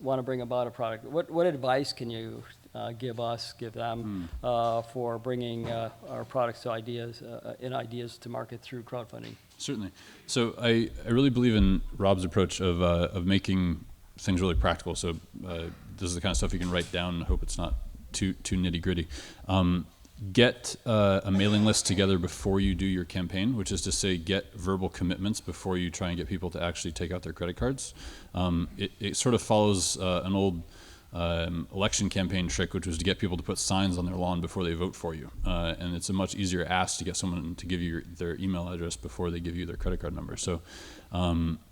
want to bring about a product, what advice can you give them for bringing our products to ideas to market through crowdfunding? Certainly. So I really believe in Rob's approach of making things really practical. So this is the kind of stuff you can write down and hope it's not too nitty gritty. Get a mailing list together before you do your campaign, which is to say get verbal commitments before you try and get people to actually take out their credit cards. It sort of follows an old election campaign trick, which was to get people to put signs on their lawn before they vote for you. And it's a much easier ask to get someone to give you their email address before they give you their credit card number. So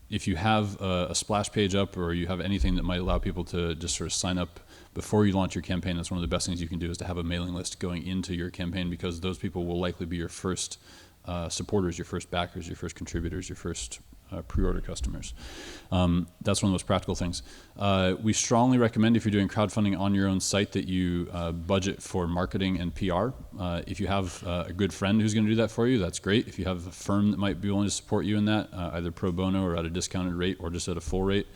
if you have a splash page up, or you have anything that might allow people to just sort of sign up before you launch your campaign, that's one of the best things you can do, is to have a mailing list going into your campaign, because those people will likely be your first supporters, your first backers, your first contributors, your first pre-order customers. That's one of the most practical things. We strongly recommend, if you're doing crowdfunding on your own site, that you budget for marketing and PR. If you have a good friend who's going to do that for you, that's great. If you have a firm that might be willing to support you in that, either pro bono or at a discounted rate or just at a full rate,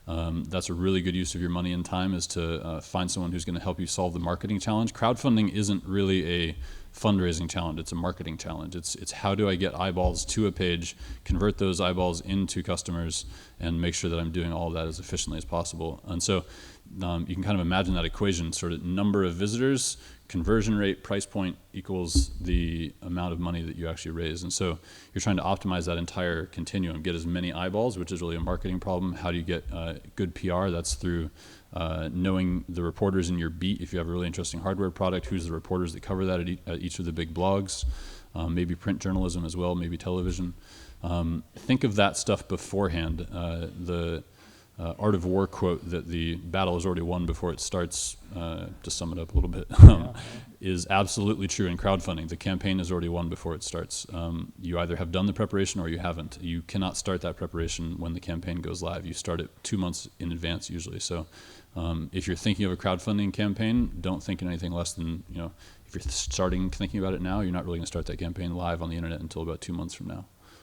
that's a really good use of your money and time, is to find someone who's going to help you solve the marketing challenge. Crowdfunding isn't really a fundraising challenge, it's a marketing challenge. It's how do I get eyeballs to a page, convert those eyeballs into customers, and make sure that I'm doing all of that as efficiently as possible. And so you can kind of imagine that equation, sort of number of visitors, conversion rate, price point equals the amount of money that you actually raise. And so you're trying to optimize that entire continuum, get as many eyeballs, which is really a marketing problem. How do you get good PR? That's through knowing the reporters in your beat. If you have a really interesting hardware product, who's the reporters that cover that at each of the big blogs, maybe print journalism as well, maybe television. Think of that stuff beforehand. The Art of War quote that the battle is already won before it starts, to sum it up a little bit, is absolutely true in crowdfunding. The campaign is already won before it starts. You either have done the preparation or you haven't. You cannot start that preparation when the campaign goes live. You start it 2 months in advance usually. So if you're thinking of a crowdfunding campaign, don't think in anything less than, if you're thinking about it now, you're not really going to start that campaign live on the internet until about 2 months from now.